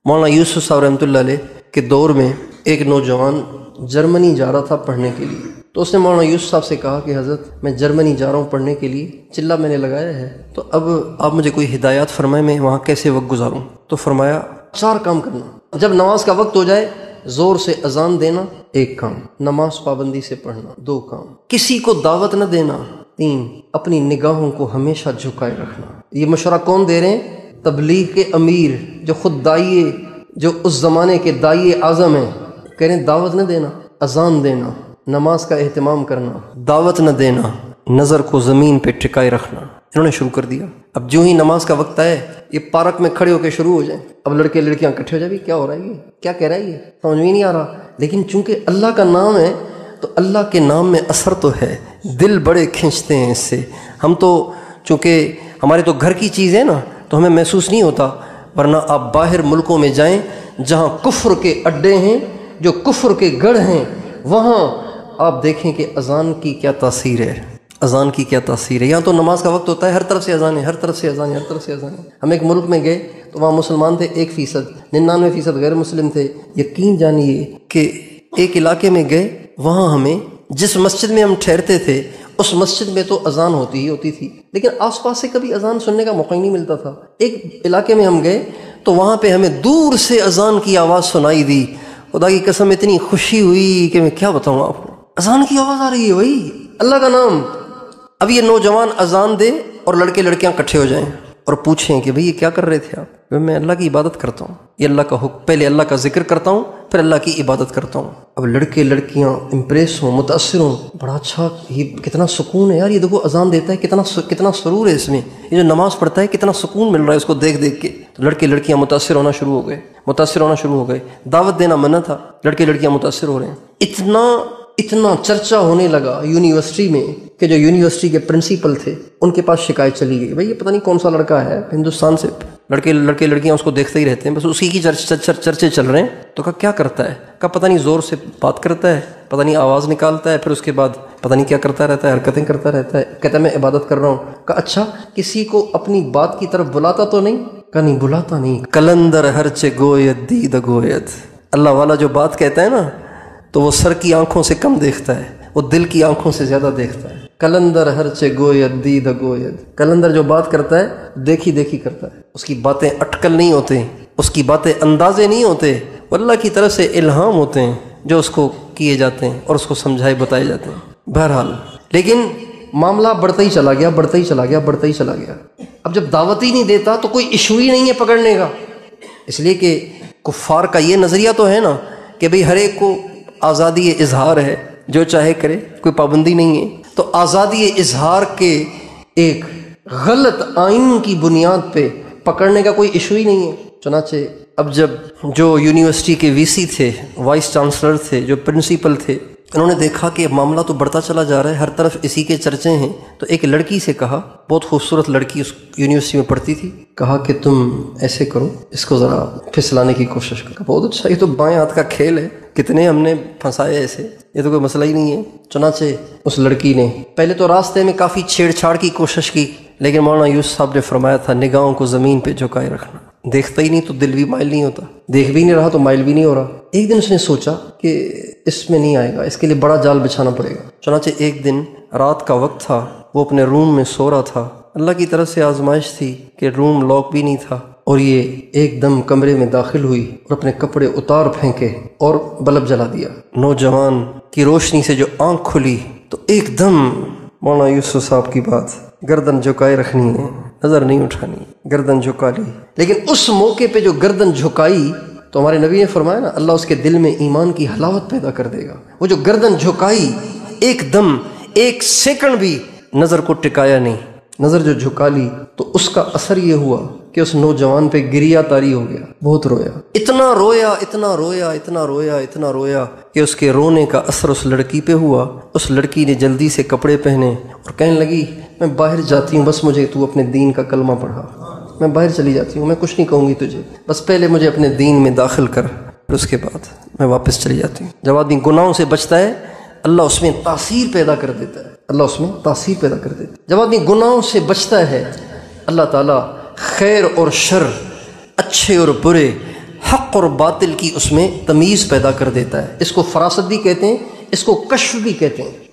مولانا یوسف صاحب رحمۃ اللہ علیہ کے دور میں ایک نوجوان جرمنی جا رہا تھا پڑھنے کے لیے، تو اس نے مولانا یوسف صاحب سے کہا کہ حضرت میں جرمنی جا رہا ہوں پڑھنے کے لیے، چلہ میں نے لگایا ہے، تو اب آپ مجھے کوئی ہدایات فرمائیں میں وہاں کیسے وقت گزاروں؟ تو فرمایا 4 کام کرنا، جب نماز کا وقت ہو جائے زور سے اذان دینا 1 کام، نماز پابندی سے پڑھنا 2 کام، کسی کو دعوت نہ دینا 3، اپنی نگاہوں کو ہمیشہ جھکائے رکھنا۔ یہ مشورہ کون دے رہے ہیں؟ تبلیغ کے امیر جو خود داعیے، جو اس زمانے کے داعیے اعظم ہیں، کہہ رہے ہیں دعوت نہ دینا، اذان دینا، نماز کا اہتمام کرنا، دعوت نہ دینا، نظر کو زمین پہ ٹکائے رکھنا۔ انہوں نے شروع کر دیا۔ اب جو ہی نماز کا وقت آئے یہ پارک میں کھڑے ہو کے شروع ہو جائیں، اب لڑکے لڑکیاں اکٹھے ہو جائیں، کیا ہو رہا ہے، یہ کیا کہہ رہا ہے، یہ سمجھ میں نہیں آ رہا، لیکن چونکہ اللہ کا نام ہے تو اللہ کے نام میں اثر تو ہے، دل بڑے کھنچتے ہیں اس سے۔ ہم تو چونکہ ہمارے تو گھر کی چیز ہے نا تو ہمیں محسوس نہیں ہوتا، ورنہ آپ باہر ملکوں میں جائیں جہاں کفر کے اڈے ہیں، جو کفر کے گڑھ ہیں، وہاں آپ دیکھیں کہ اذان کی کیا تاثیر ہے، اذان کی کیا تاثیر ہے۔ یہاں تو نماز کا وقت ہوتا ہے ہر طرف سے اذان ہے، ہر طرف سے اذان ہے، ہر طرف سے اذان ہے۔ ہم ایک ملک میں گئے تو وہاں مسلمان تھے 1%، 99% غیر مسلم تھے۔ یقین جانیے کہ ایک علاقے میں گئے، وہاں ہمیں جس مسجد میں ہم ٹھہرتے تھے اس مسجد میں تو اذان ہوتی ہی ہوتی تھی، لیکن آس پاس سے کبھی اذان سننے کا موقع ہی نہیں ملتا تھا۔ ایک علاقے میں ہم گئے تو وہاں پہ ہمیں دور سے اذان کی آواز سنائی دی، خدا کی قسم اتنی خوشی ہوئی کہ میں کیا بتاؤں آپ کو، اذان کی آواز آ رہی ہے، وہی اللہ کا نام۔ اب یہ نوجوان اذان دے اور لڑکے لڑکیاں اکٹھے ہو جائیں اور پوچھیں کہ بھئی یہ کیا کر رہے تھے آپ؟ میں اللہ کی عبادت کرتا ہوں، یہ اللہ کا حکم، پہلے اللہ کا ذکر کرتا ہوں پھر اللہ کی عبادت کرتا ہوں۔ اب لڑکے لڑکیاں امپریس ہوں، متاثر ہوں، بڑا اچھا، یہ کتنا سکون ہے یار، یہ دیکھو اذان دیتا ہے، کتنا سرور ہے اس میں، یہ جو نماز پڑھتا ہے کتنا سکون مل رہا ہے اس کو دیکھ دیکھ کے۔ تو لڑکے لڑکیاں متاثر ہونا شروع ہو گئے، دعوت دینا منع تھا، لڑکے لڑکیاں متاثر ہو رہے ہیں۔ اتنا چرچا ہونے لگا یونیورسٹی میں کہ جو یونیورسٹی کے پرنسپل تھے ان کے پاس شکایت چلی گئی، بھئی یہ پتہ نہیں کون سا لڑکا ہے ہندوستان سے، لڑکے لڑکیاں اس کو دیکھتے ہی رہتے ہیں، بس اسی کی چرچے چل رہے ہیں۔ تو کہا کیا کرتا ہے؟ کہا پتہ نہیں زور سے بات کرتا ہے، پتہ نہیں آواز نکالتا ہے، پھر اس کے بعد پتہ نہیں کیا کرتا رہتا ہے، حرکتیں کرتا رہتا ہے، کہتا ہے میں عبادت کر رہا ہوں۔ کہا اچھا کسی کو اپنی بات کی طرف بلاتا تو نہیں؟ کہا نہیں بلاتا نہیں۔ کلندر ہرچے گوید دید گوید، اللہ والا جو بات کہتا ہے نا تو وہ سر کی آنکھوں سے کم دیکھتا ہے، وہ دل کی آنکھوں سے زیادہ دیکھتا ہے۔ کلندر ہرچے گوید دید گوید، کلندر جو بات کرتا ہے دیکھی دیکھی کرتا ہے، اس کی باتیں اٹکل نہیں ہوتے، اس کی باتیں اندازے نہیں ہوتے، وہ اللہ کی طرف سے الہام ہوتے ہیں جو اس کو کیے جاتے ہیں اور اس کو سمجھائے بتائے جاتے ہیں۔ بہرحال لیکن معاملہ بڑھتا ہی چلا گیا۔ اب جب دعوت ہی نہیں دیتا تو کوئی ایشو ہی نہیں ہے پکڑنے کا، اس لیے کہ کفار کا یہ نظریہ تو ہے نا کہ بھئی ہر ایک کو آزادی اظہار ہے، جو چاہے کرے، کوئی پابندی نہیں ہے۔ تو آزادی اظہار کے ایک غلط آئین کی بنیاد پہ پکڑنے کا کوئی ایشو ہی نہیں ہے۔ چنانچہ اب جب جو یونیورسٹی کے وی سی تھے، وائس چانسلر تھے، جو پرنسپل تھے، انہوں نے دیکھا کہ معاملہ تو بڑھتا چلا جا رہا ہے، ہر طرف اسی کے چرچے ہیں، تو ایک لڑکی سے کہا، بہت خوبصورت لڑکی اس یونیورسٹی میں پڑھتی تھی، کہا کہ تم ایسے کرو، اس کو ذرا پھسلانے کی کوشش کرو۔ بہت اچھا، یہ تو بائیں ہاتھ کا کھیل ہے، کتنے ہم نے پھنسائے ایسے، یہ تو کوئی مسئلہ ہی نہیں ہے۔ چنانچہ اس لڑکی نے پہلے تو راستے میں کافی چھیڑ چھاڑ کی کوشش کی، لیکن مولانا یوسف صاحب نے فرمایا تھا نگاہوں کو زمین پہ جھکائے رکھنا، دیکھتا ہی نہیں تو دل بھی مائل نہیں ہوتا، دیکھ بھی نہیں رہا تو مائل بھی نہیں ہو رہا۔ ایک دن اس نے سوچا کہ اس میں نہیں آئے گا، اس کے لیے بڑا جال بچھانا پڑے گا۔ چنانچہ ایک دن رات کا وقت تھا، وہ اپنے روم میں سو رہا تھا، اللہ کی طرف سے آزمائش تھی کہ روم لاک بھی نہیں تھا، اور یہ ایک دم کمرے میں داخل ہوئی اور اپنے کپڑے اتار پھینکے اور بلب جلا دیا۔ نوجوان کی روشنی سے جو آنکھ کھلی تو ایک دم مولانا یوسف صاحب کی بات، گردن جھکائے رکھنی ہے، نظر نہیں اٹھانی، گردن جھکا لی۔ لیکن اس موقع پہ جو گردن جھکائی تو ہمارے نبی نے فرمایا نا اللہ اس کے دل میں ایمان کی حلاوت پیدا کر دے گا۔ وہ جو گردن جھکائی ایک دم 1 سیکنڈ بھی نظر کو ٹکایا نہیں، نظر جو جھکا لی تو اس کا اثر یہ ہوا کہ اس نوجوان پہ گریہ طاری ہو گیا، بہت رویا، اتنا رویا کہ اس کے رونے کا اثر اس لڑکی پہ ہوا۔ اس لڑکی نے جلدی سے کپڑے پہنے اور کہنے لگی میں باہر جاتی ہوں، بس مجھے تو اپنے دین کا کلمہ پڑھا، میں باہر چلی جاتی ہوں، میں کچھ نہیں کہوں گی تجھے، بس پہلے مجھے اپنے دین میں داخل کر، پھر اس کے بعد میں واپس چلی جاتی ہوں۔ جب آدمی گناہوں سے بچتا ہے اللہ اس میں تاثیر پیدا کر دیتا ہے، جب آدمی گناہوں سے بچتا ہے اللہ تعالیٰ خیر اور شر، اچھے اور برے، حق اور باطل کی اس میں تمیز پیدا کر دیتا ہے۔ اس کو فراست بھی کہتے ہیں، اس کو کشف بھی کہتے ہیں۔